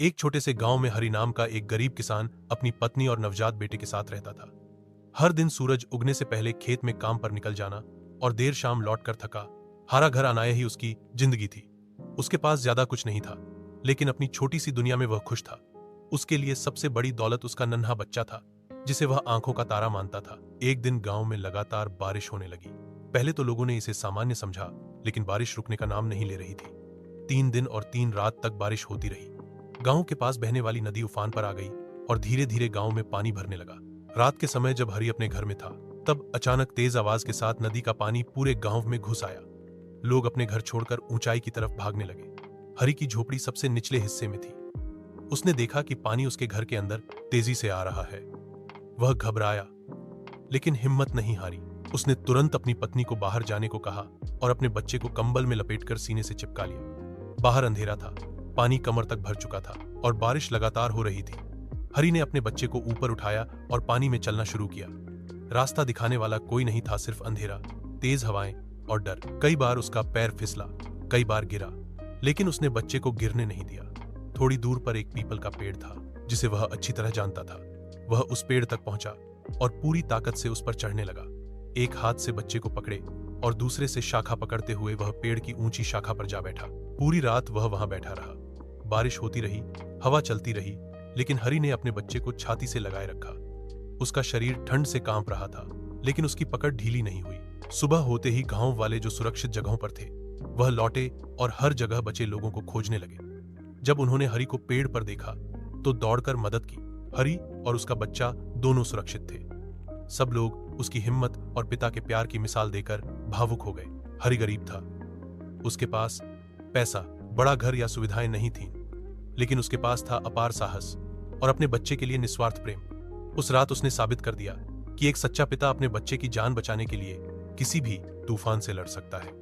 एक छोटे से गांव में हरि नाम का एक गरीब किसान अपनी पत्नी और नवजात बेटे के साथ रहता था। हर दिन सूरज उगने से पहले खेत में काम पर निकल जाना और देर शाम लौटकर थका हारा घर आना ही उसकी जिंदगी थी। उसके पास ज्यादा कुछ नहीं था, लेकिन अपनी छोटी सी दुनिया में वह खुश था। उसके लिए सबसे बड़ी दौलत उसका नन्हा बच्चा था, जिसे वह आंखों का तारा मानता था। एक दिन गांव में लगातार बारिश होने लगी। पहले तो लोगों ने इसे सामान्य समझा, लेकिन बारिश रुकने का नाम नहीं ले रही थी। 3 दिन और 3 रात तक बारिश होती रही। गांव के पास बहने वाली नदी उफान पर आ गई और धीरे धीरे गांव में पानी भरने लगा। रात के समय जब हरि अपने घर में था, तब अचानक तेज आवाज के साथ नदी का पानी पूरे गांव में घुस आया। लोग अपने घर छोड़कर ऊंचाई की तरफ भागने लगे। हरि की झोपड़ी सबसे निचले हिस्से में थी। उसने देखा कि पानी उसके घर के अंदर तेजी से आ रहा है। वह घबराया, लेकिन हिम्मत नहीं हारी। उसने तुरंत अपनी पत्नी को बाहर जाने को कहा और अपने बच्चे को कंबल में लपेटकर सीने से चिपका लिया। बाहर अंधेरा था, पानी कमर तक भर चुका था और बारिश लगातार हो रही थी। हरि ने अपने बच्चे को ऊपर उठाया और पानी में चलना शुरू किया। रास्ता दिखाने वाला कोई नहीं था, सिर्फ अंधेरा, तेज हवाएं और डर। कई बार उसका पैर फिसला, कई बार गिरा, लेकिन उसने बच्चे को गिरने नहीं दिया। थोड़ी दूर पर एक पीपल का पेड़ था, जिसे वह अच्छी तरह जानता था। वह उस पेड़ तक पहुंचा और पूरी ताकत से उस पर चढ़ने लगा। एक हाथ से बच्चे को पकड़े और दूसरे से शाखा पकड़ते हुए वह पेड़ की ऊंची शाखा पर जा बैठा। पूरी रात वह वहां बैठा रहा। बारिश होती रही, हवा चलती रही, लेकिन हरि ने अपने बच्चे को छाती से लगाए रखा। उसका शरीर ठंड से कांप रहा था, लेकिन उसकी पकड़ ढीली नहीं हुई। सुबह होते ही गांव वाले जो सुरक्षित जगहों पर थे, वह लौटे और हर जगह बचे लोगों को खोजने लगे। जब उन्होंने हरि को पेड़ पर देखा, तो दौड़कर मदद की। हरि और उसका बच्चा दोनों सुरक्षित थे। सब लोग उसकी हिम्मत और पिता के प्यार की मिसाल देकर भावुक हो गए। हरि गरीब था, उसके पास पैसा, बड़ा घर या सुविधाएं नहीं थीं, लेकिन उसके पास था अपार साहस और अपने बच्चे के लिए निस्वार्थ प्रेम। उस रात उसने साबित कर दिया कि एक सच्चा पिता अपने बच्चे की जान बचाने के लिए किसी भी तूफान से लड़ सकता है।